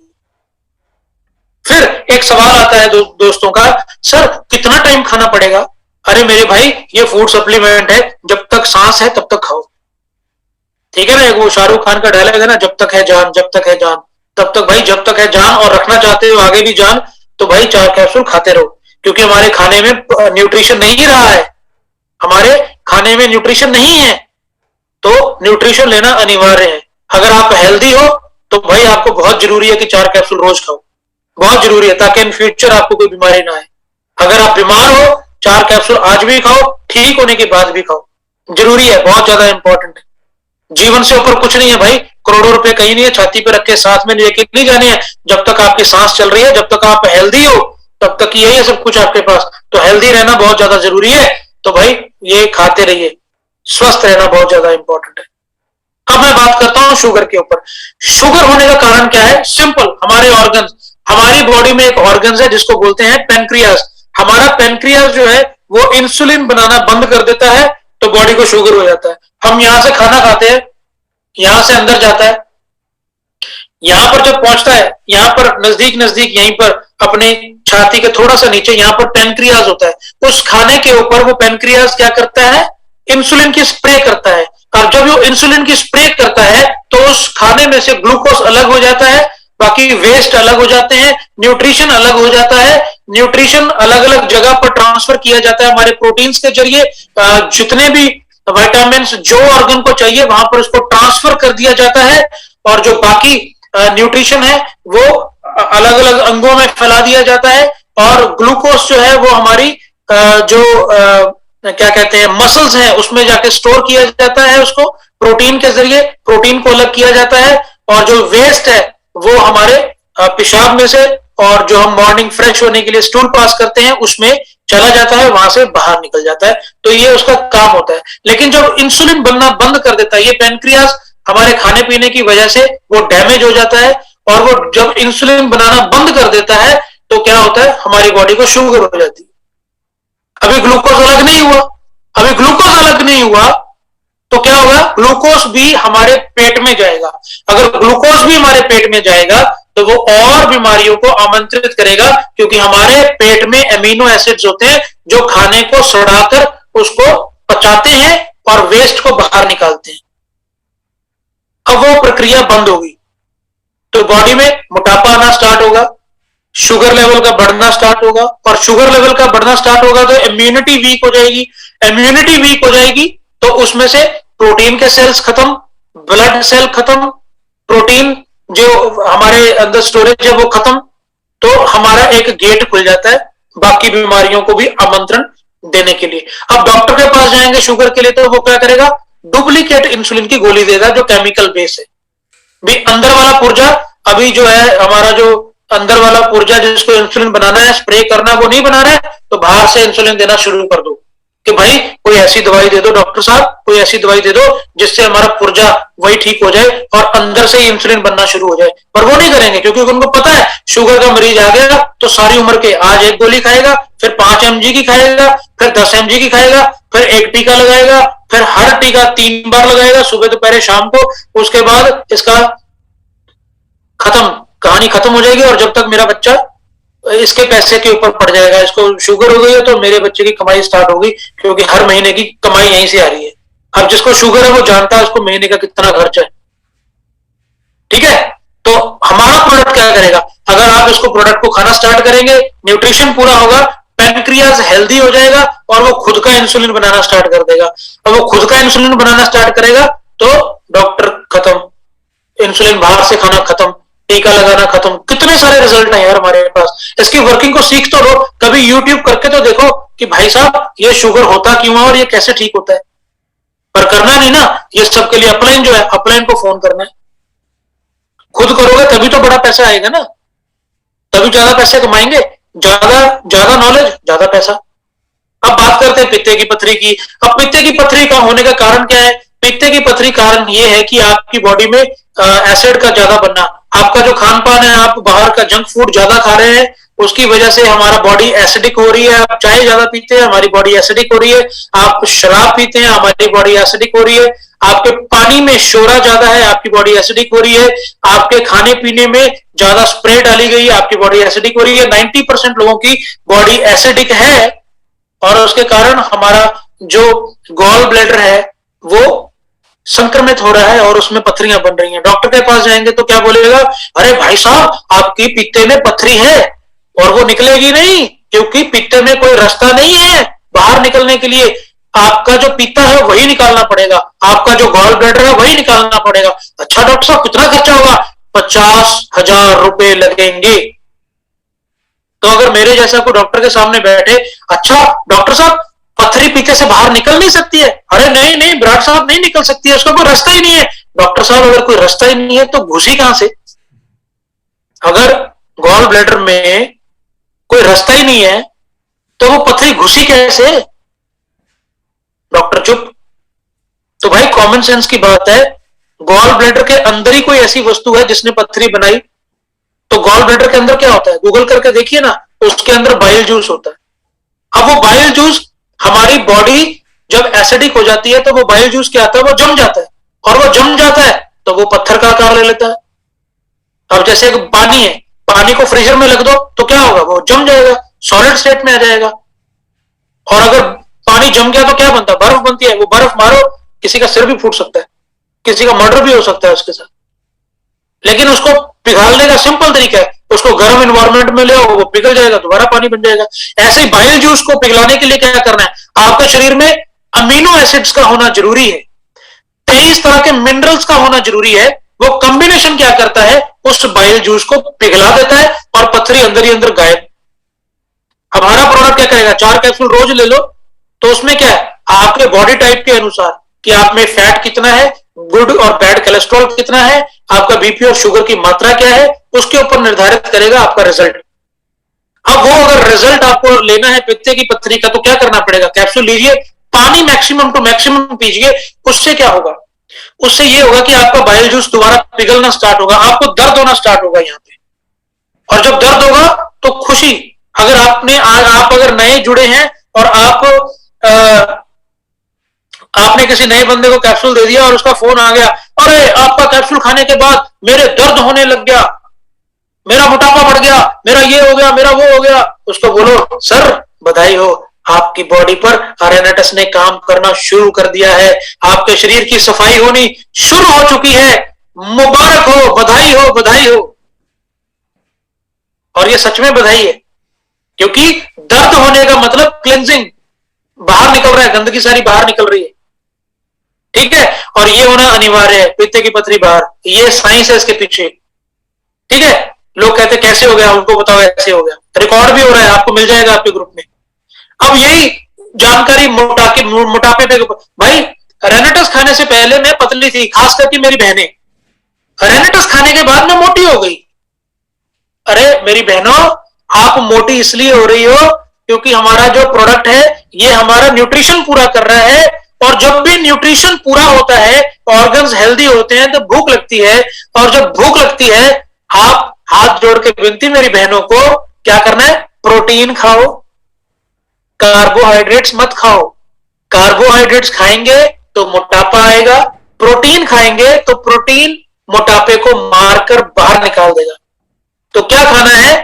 फिर एक सवाल आता है दोस्तों का, सर कितना टाइम खाना पड़ेगा? अरे मेरे भाई, ये फूड सप्लीमेंट है, जब तक सांस है तब तक खाओ। ठीक है ना, एक वो शाहरुख खान का डायलॉग है ना, जब तक है जान, जब तक है जान, तब तक भाई, जब तक है जान और रखना चाहते हो आगे भी जान, तो भाई 4 कैप्सूल खाते रहो। क्योंकि हमारे खाने में न्यूट्रिशन नहीं रहा है, हमारे खाने में न्यूट्रिशन नहीं है, तो न्यूट्रिशन लेना अनिवार्य है। अगर आप हेल्दी हो तो भाई आपको बहुत जरूरी है कि 4 कैप्सूल रोज खाओ, बहुत जरूरी है, ताकि इन फ्यूचर आपको कोई बीमारी ना आए। अगर आप बीमार हो, 4 कैप्सूल आज भी खाओ, ठीक होने के बाद भी खाओ, जरूरी है, बहुत ज्यादा इंपॉर्टेंट है। जीवन से ऊपर कुछ नहीं है भाई, करोड़ों रुपए कहीं नहीं है, छाती पे रख के साथ में लेके नहीं जाने हैं। जब तक आपकी सांस चल रही है, जब तक आप हेल्दी हो, तब तक यही है सब कुछ आपके पास। तो हेल्दी रहना बहुत ज्यादा जरूरी है। तो भाई ये खाते रहिए, स्वस्थ रहना बहुत ज्यादा इंपॉर्टेंट है। अब मैं बात करता हूं शुगर के ऊपर। शुगर होने का कारण क्या है? सिंपल, हमारे ऑर्गन, हमारी बॉडी में एक ऑर्गन है जिसको बोलते हैं पेनक्रियास। हमारा पेनक्रियास जो है वो इंसुलिन बनाना बंद कर देता है, तो बॉडी को शुगर हो जाता है। हम यहां से खाना खाते हैं, यहां से अंदर जाता है, यहां पर जब पहुंचता है, यहां पर नजदीक नजदीक, यहीं पर अपने छाती के थोड़ा सा नीचे, यहां पर पेनक्रियास होता है। उस खाने के ऊपर वो पेनक्रियास क्या करता है? इंसुलिन की स्प्रे करता है। और जब वो इंसुलिन की स्प्रे करता है तो उस खाने में से ग्लूकोज अलग हो जाता है, बाकी वेस्ट अलग हो जाते हैं, न्यूट्रिशन अलग हो जाता है। न्यूट्रिशन अलग अलग जगह पर ट्रांसफर किया जाता है हमारे प्रोटीन्स के जरिए। जितने भी विटामिन जो ऑर्गन को चाहिए वहां पर उसको ट्रांसफर कर दिया जाता है, और जो बाकी न्यूट्रिशन है वो अलग अलग अंगों में फैला दिया जाता है। और ग्लूकोज जो है वो हमारी जो क्या कहते हैं मसल्स हैं उसमें जाके स्टोर किया जाता है, उसको प्रोटीन के जरिए प्रोटीन को अलग किया जाता है। और जो वेस्ट है वो हमारे पेशाब में से, और जो हम मॉर्निंग फ्रेश होने के लिए स्टूल पास करते हैं उसमें चला जाता है, वहां से बाहर निकल जाता है। तो ये उसका काम होता है। लेकिन जब इंसुलिन बनना बंद कर देता है, ये पेनक्रियास हमारे खाने पीने की वजह से वो डैमेज हो जाता है, और वो जब इंसुलिन बनाना बंद कर देता है तो क्या होता है? हमारी बॉडी को शुगर हो जाती है। अभी ग्लूकोज अलग नहीं हुआ, अभी ग्लूकोज अलग नहीं हुआ तो क्या होगा? ग्लूकोज भी हमारे पेट में जाएगा। अगर ग्लूकोज भी हमारे पेट में जाएगा तो वो और बीमारियों को आमंत्रित करेगा, क्योंकि हमारे पेट में एमिनो एसिड्स होते हैं जो खाने को सड़ाकर उसको पचाते हैं और वेस्ट को बाहर निकालते हैं। अब वो प्रक्रिया बंद होगी तो बॉडी में मोटापा आना स्टार्ट होगा, शुगर लेवल का बढ़ना स्टार्ट होगा, और शुगर लेवल का बढ़ना स्टार्ट होगा तो इम्यूनिटी वीक हो जाएगी। इम्यूनिटी वीक हो जाएगी तो उसमें से प्रोटीन के सेल्स खत्म, ब्लड सेल खत्म, प्रोटीन जो हमारे अंदर स्टोरेज है वो खत्म, तो हमारा एक गेट खुल जाता है बाकी बीमारियों को भी आमंत्रण देने के लिए। अब डॉक्टर के पास जाएंगे शुगर के लिए तो वो क्या करेगा, डुप्लीकेट इंसुलिन की गोली देगा जो केमिकल बेस है। भी अंदर वाला पुर्जा अभी जो है हमारा, जो अंदर वाला पुर्जा जिसको इंसुलिन बनाना है, स्प्रे करना, वो नहीं बना रहा है, तो बाहर से इंसुलिन देना शुरू कर दो कि भाई कोई ऐसी दवाई दे दो डॉक्टर साहब, कोई ऐसी दवाई दे दो जिससे हमारा पुर्जा वही ठीक हो जाए और अंदर से ही इंसुलिन बनना शुरू हो जाए। पर वो नहीं करेंगे क्योंकि उनको पता है शुगर का मरीज आ गया तो सारी उम्र के आज एक गोली खाएगा, फिर 5 mg की खाएगा, फिर 10 mg की खाएगा, फिर एक टीका लगाएगा, फिर हर टीका 3 बार लगाएगा, सुबह दोपहर शाम को। उसके बाद इसका खत्म, कहानी खत्म हो जाएगी। और जब तक मेरा बच्चा इसके पैसे के ऊपर पड़ जाएगा, इसको शुगर हो गई है तो मेरे बच्चे की कमाई स्टार्ट होगी, क्योंकि हर महीने की कमाई यहीं से आ रही है। अब जिसको शुगर है वो जानता है उसको महीने का कितना खर्च है, ठीक है। तो हमारा प्रोडक्ट क्या करेगा, अगर आप इसको प्रोडक्ट को खाना स्टार्ट करेंगे, न्यूट्रिशन पूरा होगा, पैनक्रियाज हेल्दी हो जाएगा और वो खुद का इंसुलिन बनाना स्टार्ट कर देगा। और वो खुद का इंसुलिन बनाना स्टार्ट करेगा तो डॉक्टर खत्म, इंसुलिन बाहर से खाना खत्म, टीका लगाना खत्म। कितने सारे रिजल्ट हैं यार हमारे पास। इसकी वर्किंग को सीख तो लो, कभी यूट्यूब करके तो देखो कि भाई साहब ये शुगर होता क्यों है और ये कैसे ठीक होता है। पर करना नहीं ना, ये सब के लिए अपलाइन जो है, अपलाइन को फोन करना है। खुद करोगे तभी तो बड़ा पैसा आएगा ना, तभी ज्यादा पैसे कमाएंगे। ज्यादा ज्यादा नॉलेज ज्यादा पैसा। अब बात करते हैं पित्ते की पथरी की। अब पित्ते की पथरी का होने का कारण क्या है? पित्ते की पथरी कारण ये है कि आपकी बॉडी में एसिड का ज्यादा बनना। आपका जो खान पान है, आप बाहर का जंक फूड ज्यादा खा रहे हैं, उसकी वजह से हमारा बॉडी एसिडिक हो रही है। आप चाय ज्यादा पीते हैं, हमारी बॉडी एसिडिक हो रही है। आप शराब पीते हैं, हमारी बॉडी एसिडिक हो रही है। आपके पानी में शोरा ज्यादा है, आपकी बॉडी एसिडिक हो रही है। आपके खाने पीने में ज्यादा स्प्रे डाली गई है, आपकी बॉडी एसिडिक हो रही है। 90% लोगों की बॉडी एसिडिक है और उसके कारण हमारा जो गॉल ब्लैडर है वो संक्रमित हो रहा है और उसमें पथरियां बन रही हैं। डॉक्टर के पास जाएंगे तो क्या बोलेगा, अरे भाई साहब आपकी पित्ते में पथरी है और वो निकलेगी नहीं, क्योंकि पित्ते में कोई रास्ता नहीं है बाहर निकलने के लिए। आपका जो पित्ता है वही निकालना पड़ेगा, आपका जो गॉल ब्लैडर है वही निकालना पड़ेगा। अच्छा डॉक्टर साहब कितना खर्चा होगा? 50,000 रुपए लगेंगे। तो अगर मेरे जैसा कोई डॉक्टर के सामने बैठे, अच्छा डॉक्टर साहब पथरी पीते से बाहर निकल नहीं सकती है? अरे नहीं नहीं ब्राट साहब नहीं निकल सकती है, उसका कोई रास्ता ही नहीं है। डॉक्टर साहब अगर कोई रास्ता ही नहीं है तो घुसी कहां से? अगर गॉल ब्लैडर में कोई रास्ता ही नहीं है तो वो पथरी घुसी कैसे? डॉक्टर चुप। तो भाई कॉमन सेंस की बात है, गॉल ब्लैडर के अंदर ही कोई ऐसी वस्तु है जिसने पथरी बनाई। तो गॉल ब्लैडर के अंदर क्या होता है, गूगल करके देखिए ना, तो उसके अंदर बाइल जूस होता है। अब वो बाइल जूस, हमारी बॉडी जब एसिडिक हो जाती है तो वो बाइल जूस क्या आता है, वो जम जाता है, और वो जम जाता है तो वो पत्थर का आकार ले लेता है। अब जैसे पानी है, पानी को फ्रीजर में रख दो तो क्या होगा, वो जम जाएगा, सॉलिड स्टेट में आ जाएगा। और अगर पानी जम गया तो क्या बनता है, बर्फ बनती है। वो बर्फ मारो, किसी का सिर भी फूट सकता है, किसी का मर्डर भी हो सकता है उसके साथ। लेकिन उसको पिघालने का सिंपल तरीका है, उसको गर्म एनवायरनमेंट में ले आओ, वो पिघल जाएगा, दोबारा पानी बन जाएगा। ऐसे ही बाइल जूस को पिघलाने के लिए क्या करना है, आपके शरीर में अमीनो एसिड्स का होना जरूरी है, 23 तरह के मिनरल्स का होना जरूरी है। वो कॉम्बिनेशन क्या करता है, उस बाइल जूस को पिघला देता है और पथरी अंदर ही अंदर गायब। हमारा प्रोडक्ट क्या करेगा, 4 कैप्सूल रोज ले लो, तो उसमें क्या है, आपके बॉडी टाइप के अनुसार कि आप में फैट कितना है, गुड और बैड कोलेस्ट्रॉल कितना है, आपका बीपी और शुगर की मात्रा क्या है, उसके ऊपर निर्धारित करेगा आपका रिजल्ट। अब वो अगर रिजल्ट आपको लेना है पित्ते की पथरी का, तो क्या करना पड़ेगा, कैप्सूल लीजिए, पानी मैक्सिमम टू मैक्सिमम पीजिए। उससे क्या होगा, उससे ये होगा कि आपका बाइल जूस दोबारा पिघलना स्टार्ट होगा, आपको दर्द होना स्टार्ट होगा यहाँ पे। और जब दर्द होगा तो खुशी, अगर आप अगर नए जुड़े हैं और आपने किसी नए बंदे को कैप्सूल दे दिया और उसका फोन आ गया, अरे आपका कैप्सूल खाने के बाद मेरे दर्द होने लग गया, मेरा मोटापा बढ़ गया, मेरा ये हो गया, मेरा वो हो गया, उसको बोलो सर बधाई हो, आपकी बॉडी पर आरएनएस ने काम करना शुरू कर दिया है, आपके शरीर की सफाई होनी शुरू हो चुकी है, मुबारक हो, बधाई हो, बधाई हो। और ये सच में बधाई है, क्योंकि दर्द होने का मतलब क्लेंजिंग, बाहर निकल रहा है, गंदगी सारी बाहर निकल रही है, ठीक है। और ये होना अनिवार्य है, पित्ते की पथरी बाहर, ये साइंस है इसके पीछे, ठीक है। लोग कहते कैसे हो गया, उनको बताओ ऐसे हो गया, रिकॉर्ड भी हो रहा है, आपको मिल जाएगा आपके ग्रुप में। अब यही जानकारी मोटापे पे, भाई रेनेटस खाने से पहले मैं पतली थी, खास करके मेरी बहनें, रेनेटस खाने के बाद मैं मोटी हो गई। अरे मेरी बहनों, आप मोटी इसलिए हो रही हो क्योंकि हमारा जो प्रोडक्ट है ये हमारा न्यूट्रिशन पूरा कर रहा है, और जब भी न्यूट्रिशन पूरा होता है, ऑर्गन्स हेल्दी होते हैं, तो भूख लगती है, और जब भूख लगती है, आप हाथ जोड़ के विनती मेरी बहनों को, क्या करना है, प्रोटीन खाओ, कार्बोहाइड्रेट्स मत खाओ। कार्बोहाइड्रेट्स खाएंगे तो मोटापा आएगा, प्रोटीन खाएंगे तो प्रोटीन मोटापे को मारकर बाहर निकाल देगा। तो क्या खाना है,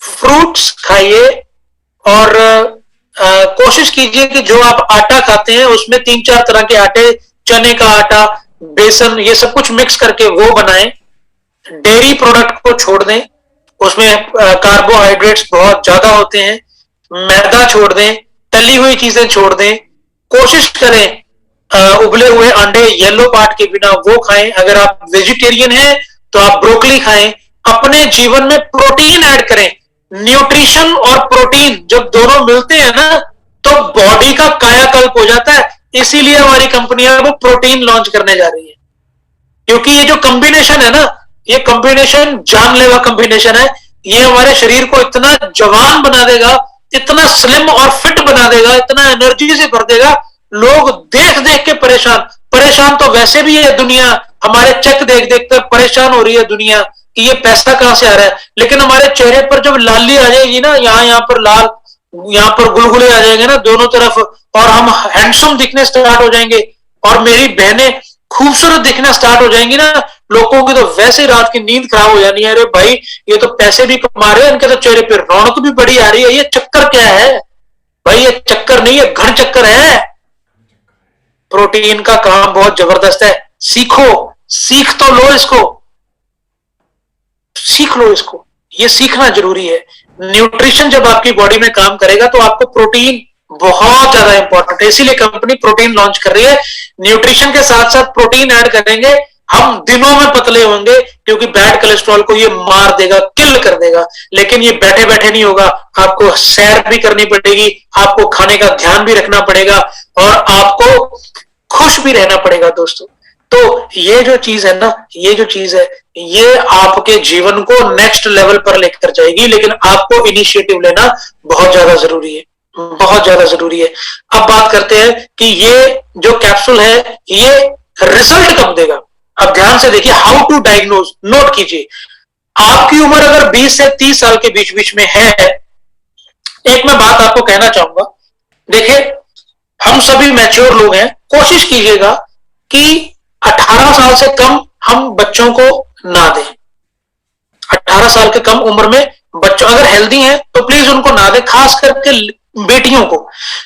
फ्रूट्स खाइए, और कोशिश कीजिए कि जो आप आटा खाते हैं उसमें 3-4 तरह के आटे, चने का आटा, बेसन, ये सब कुछ मिक्स करके वो बनाएं। डेयरी प्रोडक्ट को छोड़ दें, उसमें कार्बोहाइड्रेट्स बहुत ज्यादा होते हैं। मैदा छोड़ दें, तली हुई चीजें छोड़ दें, कोशिश करें उबले हुए अंडे येलो पार्ट के बिना वो खाएं। अगर आप वेजिटेरियन हैं तो आप ब्रोकली खाएं। अपने जीवन में प्रोटीन ऐड करें। न्यूट्रिशन और प्रोटीन जब दोनों मिलते हैं ना, तो बॉडी का कायाकल्प हो जाता है। इसीलिए हमारी कंपनियां वो प्रोटीन लॉन्च करने जा रही है, क्योंकि ये जो कॉम्बिनेशन है ना, ये कॉम्बिनेशन जानलेवा कॉम्बिनेशन है। ये हमारे शरीर को इतना जवान बना देगा, इतना स्लिम और फिट बना देगा, इतना एनर्जी से भर देगा, लोग देख देख के परेशान तो वैसे भी है दुनिया, हमारे चेक देख देख कर परेशान हो रही है दुनिया कि ये पैसा कहां से आ रहा है। लेकिन हमारे चेहरे पर जब लाली आ जाएगी ना, यहाँ पर लाल, यहाँ पर गुलगुले आ जाएंगे ना दोनों तरफ, और हम हैंडसम दिखने स्टार्ट हो जाएंगे, और मेरी बहनें खूबसूरत दिखना स्टार्ट हो जाएंगी ना, लोगों की तो वैसे रात की नींद खराब हो जानी है। अरे भाई, ये तो पैसे भी कमा रहे हैं, इनके तो चेहरे पर रौनक भी बड़ी आ रही है, ये चक्कर क्या है भाई? ये चक्कर नहीं है, घन चक्कर है। प्रोटीन का काम बहुत जबरदस्त है, सीखो, सीख तो लो इसको, सीख लो इसको, ये सीखना जरूरी है। न्यूट्रिशन जब आपकी बॉडी में काम करेगा तो आपको प्रोटीन बहुत ज्यादा इंपॉर्टेंट है, इसीलिए कंपनी प्रोटीन लॉन्च कर रही है। न्यूट्रिशन के साथ साथ प्रोटीन ऐड करेंगे, हम दिनों में पतले होंगे, क्योंकि बैड कोलेस्ट्रॉल को ये मार देगा, किल कर देगा। लेकिन ये बैठे बैठे नहीं होगा, आपको सैर भी करनी पड़ेगी, आपको खाने का ध्यान भी रखना पड़ेगा, और आपको खुश भी रहना पड़ेगा दोस्तों। तो ये जो चीज है ना, ये जो चीज है, ये आपके जीवन को नेक्स्ट लेवल पर लेकर जाएगी, लेकिन आपको इनिशिएटिव लेना बहुत ज्यादा जरूरी है, बहुत ज्यादा जरूरी है। अब बात करते हैं कि ये जो कैप्सूल है ये रिजल्ट कब देगा। अब ध्यान से देखिए, हाउ टू डायग्नोज, नोट कीजिए। आपकी उम्र अगर 20 से 30 साल के बीच बीच में है, एक मैं बात आपको कहना चाहूंगा, देखिए हम सभी मैच्योर लोग हैं, कोशिश कीजिएगा कि 18 साल से कम हम बच्चों को ना दें। 18 साल के कम उम्र में बच्चों अगर हेल्दी हैं तो प्लीज उनको ना दें, खास करके बेटियों को,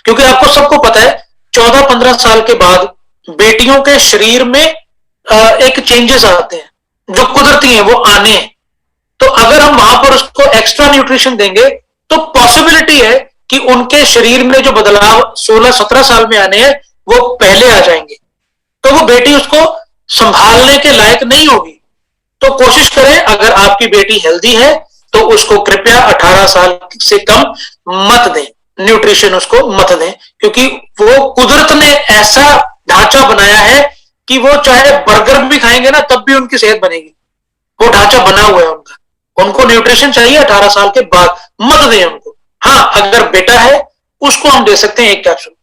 क्योंकि आपको सबको पता है 14-15 साल के बाद बेटियों के शरीर में एक चेंजेस आते हैं जो कुदरती हैं, वो आने हैं। तो अगर हम वहां पर उसको एक्स्ट्रा न्यूट्रिशन देंगे तो पॉसिबिलिटी है कि उनके शरीर में जो बदलाव 16-17 साल में आने हैं वो पहले आ जाएंगे, तो वो बेटी उसको संभालने के लायक नहीं होगी। तो कोशिश करें, अगर आपकी बेटी हेल्दी है तो उसको कृपया 18 साल से कम मत दें, न्यूट्रिशन उसको मत दें, क्योंकि वो कुदरत ने ऐसा ढांचा बनाया है कि वो चाहे बर्गर भी खाएंगे ना तब भी उनकी सेहत बनेगी, वो ढांचा बना हुआ है उनका। उनको न्यूट्रिशन चाहिए 18 साल के बाद, मत दें उनको। हाँ, अगर बेटा है उसको हम दे सकते हैं 1 कैप्सूल,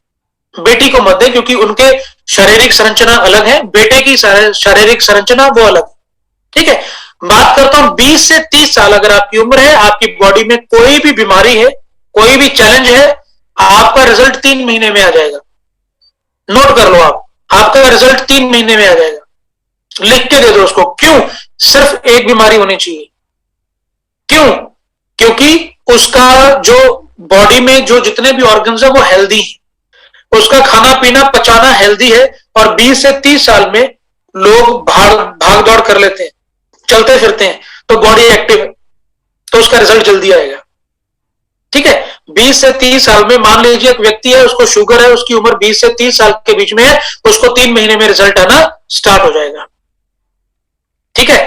बेटी को मत दें, क्योंकि उनके शारीरिक संरचना अलग है, बेटे की शारीरिक संरचना वो अलग, ठीक है। बात करता हूं 20 से 30 साल अगर आपकी उम्र है, आपकी बॉडी में कोई भी बीमारी है, कोई भी चैलेंज है, आपका रिजल्ट 3 महीने में आ जाएगा। नोट कर लो आप, आपका रिजल्ट 3 महीने में आ जाएगा। लिख के दे दो उसको। क्यों? सिर्फ एक बीमारी होनी चाहिए। क्यों? क्योंकि उसका जो बॉडी में जो जितने भी ऑर्गन्स है वो हेल्दी है, उसका खाना पीना पचाना हेल्दी है, और 20 से 30 साल में लोग भाग दौड़ कर लेते हैं, चलते फिरते हैं, तो बॉडी एक्टिव है। तो उसका रिजल्ट जल्दी आएगा। ठीक है, 20 से 30 साल में मान लीजिए एक व्यक्ति है, उसको शुगर है, उसकी उम्र 20 से 30 साल के बीच में है, उसको 3 महीने में रिजल्ट आना स्टार्ट हो जाएगा। ठीक है,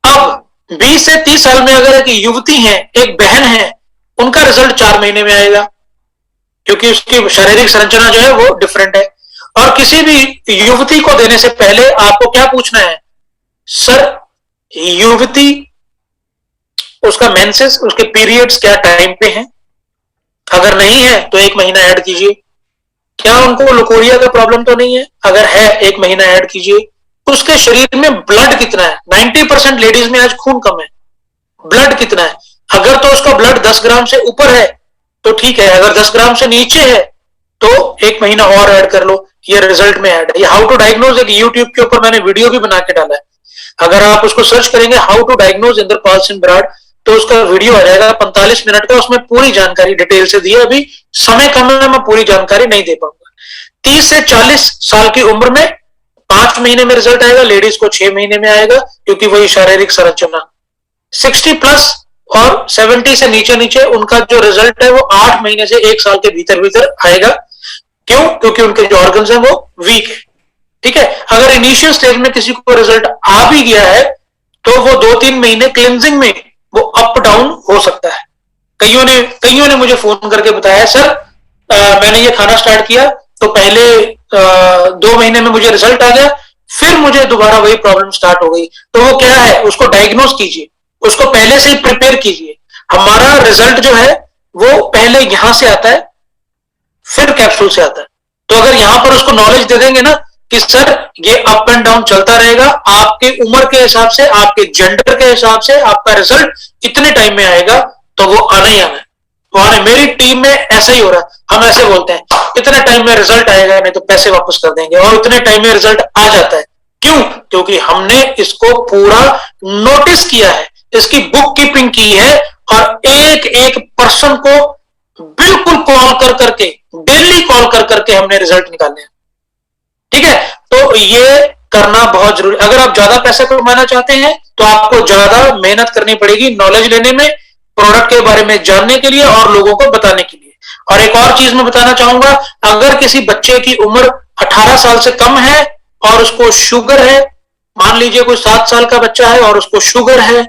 अब 20 से 30 साल में अगर एक युवती है, एक बहन है, उनका रिजल्ट 4 महीने में आएगा, क्योंकि उसकी शारीरिक संरचना जो है वो डिफरेंट है। और किसी भी युवती को देने से पहले आपको क्या पूछना है, सर युवती, उसका मेंसेस, उसके पीरियड्स क्या टाइम पे हैं? अगर नहीं है तो 1 महीना ऐड कीजिए। क्या उनको लुकोरिया का प्रॉब्लम तो नहीं है? अगर है 1 महीना ऐड कीजिए। उसके शरीर में ब्लड कितना है? 90% लेडीज में आज खून कम है, ब्लड कितना है? अगर तो उसका ब्लड 10 ग्राम से ऊपर है तो ठीक है, अगर 10 ग्राम से नीचे है तो 1 महीना और ऐड कर लो, ये रिजल्ट में ऐड है। हाउ टू डायग्नोज एक यूट्यूब के ऊपर मैंने वीडियो भी बना के डाला है, अगर आप उसको सर्च करेंगे how to diagnose Indrapal Singh Brar तो उसका वीडियो आ जाएगा 45 मिनट का, उसमें पूरी जानकारी डिटेल से दी है। अभी समय कम है, मैं पूरी जानकारी नहीं दे पाऊंगा। 30 से 40 साल की उम्र में 5 महीने में रिजल्ट आएगा, लेडीज को 6 महीने में आएगा, क्योंकि वही शारीरिक संरचना। 60 प्लस और 70 से नीचे नीचे उनका जो रिजल्ट है वो 8 महीने से 1 साल के भीतर भीतर आएगा। क्यों? क्योंकि उनके जो ऑर्गन्स हैं वो वीक है। ठीक है, अगर इनिशियल स्टेज में किसी को रिजल्ट आ भी गया है तो वो 2-3 महीने क्लिनजिंग में वो अप डाउन हो सकता है। कईयों ने मुझे फोन करके बताया, सर मैंने ये खाना स्टार्ट किया तो पहले 2 महीने में मुझे रिजल्ट आ गया, फिर मुझे दोबारा वही प्रॉब्लम स्टार्ट हो गई। तो वो क्या है, उसको डायग्नोज कीजिए, उसको पहले से ही प्रिपेयर कीजिए। हमारा रिजल्ट जो है वो पहले यहां से आता है, फिर कैप्सूल से आता है। तो अगर यहां पर उसको नॉलेज दे देंगे ना कि सर ये अप एंड डाउन चलता रहेगा, आपके उम्र के हिसाब से, आपके जेंडर के हिसाब से आपका रिजल्ट इतने टाइम में आएगा, तो वो आना ही आना है। तो मेरी टीम में ऐसा ही हो रहा है, हम ऐसे बोलते हैं इतने टाइम में रिजल्ट आएगा, नहीं तो पैसे वापस कर देंगे, और इतने टाइम में रिजल्ट आ जाता है। क्यों? क्योंकि हमने इसको पूरा नोटिस किया है, इसकी बुक कीपिंग की है, और एक एक पर्सन को बिल्कुल कॉल कर करके, डेली कॉल कर करके हमने रिजल्ट निकाले हैं। ठीक है, तो ये करना बहुत जरूरी। अगर आप ज्यादा पैसे कमाना चाहते हैं तो आपको ज्यादा मेहनत करनी पड़ेगी नॉलेज लेने में, प्रोडक्ट के बारे में जानने के लिए और लोगों को बताने के लिए। और एक और चीज मैं बताना चाहूंगा, अगर किसी बच्चे की उम्र 18 साल से कम है और उसको शुगर है, मान लीजिए कोई 7 साल का बच्चा है और उसको शुगर है,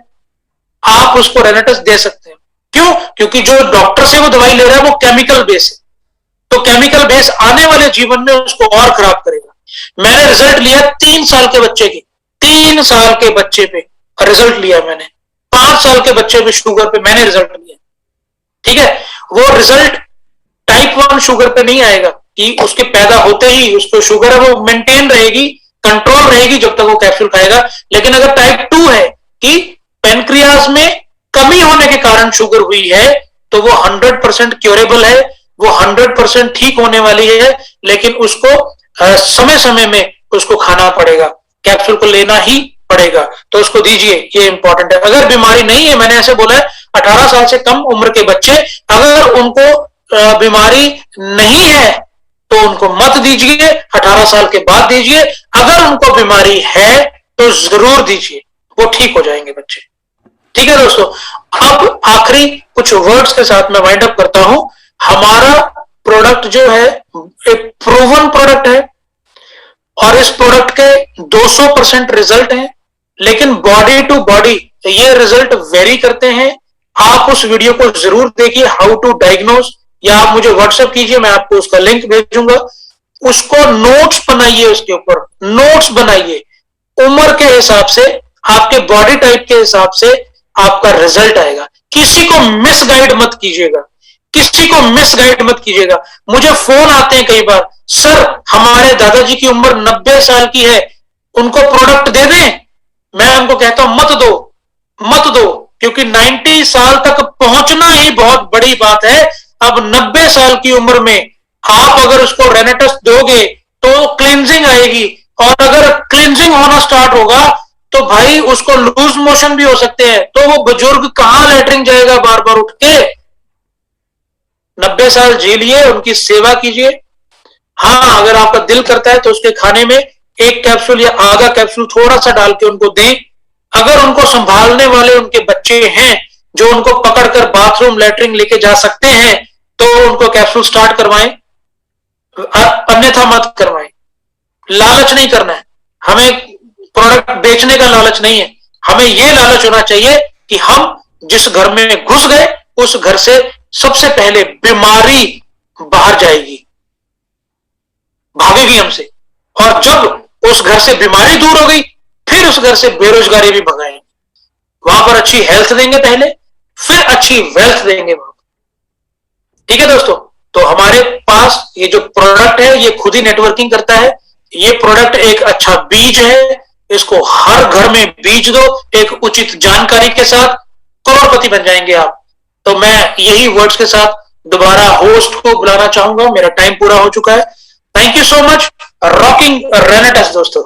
आप उसको रेनेटस दे सकते हैं। क्यों? क्योंकि जो डॉक्टर से वो दवाई ले रहा है वो केमिकल बेस है, तो केमिकल बेस आने वाले जीवन में उसको और खराब करेगा। मैंने रिजल्ट लिया 3 साल के बच्चे की, 3 साल के बच्चे पे रिजल्ट लिया मैंने, 5 साल के बच्चे पे शुगर पे मैंने रिजल्ट लिया। ठीक है, वो रिजल्ट टाइप 1 शुगर पे नहीं आएगा कि उसके पैदा होते ही उसको शुगर है, वो मेंटेन रहेगी, कंट्रोल रहेगी जब तक वो कैप्सूल खाएगा। लेकिन अगर टाइप 2 है कि पेनक्रियाज में कमी होने के कारण शुगर हुई है, तो वो 100% क्योरेबल है, वो 100% ठीक होने वाली है, लेकिन उसको समय समय में उसको खाना पड़ेगा, कैप्सूल को लेना ही पड़ेगा, तो उसको दीजिए, ये इंपॉर्टेंट है। अगर बीमारी नहीं है, मैंने ऐसे बोला है 18 साल से कम उम्र के बच्चे, अगर उनको बीमारी नहीं है तो उनको मत दीजिए, 18 साल के बाद दीजिए। अगर उनको बीमारी है तो जरूर दीजिए, वो ठीक हो जाएंगे बच्चे। ठीक है दोस्तों, अब आखिरी कुछ वर्ड्स के साथ मैं वाइंड अप करता हूं। हमारा प्रोडक्ट जो है एक प्रूवन प्रोडक्ट है, और इस प्रोडक्ट के 200% रिजल्ट है, लेकिन बॉडी टू बॉडी ये रिजल्ट वेरी करते हैं। आप उस वीडियो को जरूर देखिए, हाउ टू डायग्नोज, या आप मुझे व्हाट्सएप कीजिए, मैं आपको उसका लिंक भेजूंगा। उसको नोट्स बनाइए, उसके ऊपर नोट्स बनाइए, उम्र के हिसाब से, आपके बॉडी टाइप के हिसाब से आपका रिजल्ट आएगा। किसी को मिसगाइड मत कीजिएगा, किसी को मिसगाइड मत कीजिएगा। मुझे फोन आते हैं कई बार, सर हमारे दादाजी की उम्र 90 साल की है, उनको प्रोडक्ट दे दें? मैं उनको कहता हूं मत दो, मत दो, क्योंकि 90 साल तक पहुंचना ही बहुत बड़ी बात है। अब 90 साल की उम्र में आप अगर उसको रेनेटस दोगे तो क्लींजिंग आएगी, और अगर क्लींजिंग होना स्टार्ट होगा तो भाई उसको लूज मोशन भी हो सकते हैं, तो वो बुजुर्ग कहां लैटरिन जाएगा बार बार उठ के। 90 साल जी लिए, उनकी सेवा कीजिए। हाँ, अगर आपका दिल करता है तो उसके खाने में 1 कैप्सूल या आधा कैप्सूल थोड़ा सा डाल के उनको दें। अगर उनको संभालने वाले उनके बच्चे हैं जो उनको पकड़कर बाथरूम लैट्रिन लेके जा सकते हैं तो उनको कैप्सूल स्टार्ट करवाएं, अन्यथा मत करवाएं। लालच नहीं करना है हमें, प्रोडक्ट बेचने का लालच नहीं है, हमें यह लालच होना चाहिए कि हम जिस घर में घुस गए उस घर से सबसे पहले बीमारी बाहर जाएगी, भागेगी हमसे, और जब उस घर से बीमारी दूर हो गई फिर उस घर से बेरोजगारी भी भगाएंगे। वहां पर अच्छी हेल्थ देंगे पहले, फिर अच्छी वेल्थ देंगे वहां। ठीक है दोस्तों, तो हमारे पास ये जो प्रोडक्ट है ये खुद ही नेटवर्किंग करता है। ये प्रोडक्ट एक अच्छा बीज है, इसको हर घर में बीज दो एक उचित जानकारी के साथ, करोड़पति बन जाएंगे आप। तो मैं यही वर्ड्स के साथ दोबारा होस्ट को बुलाना चाहूंगा, मेरा टाइम पूरा हो चुका है। Thank you so much, rocking रेनेटेस दोस्तों।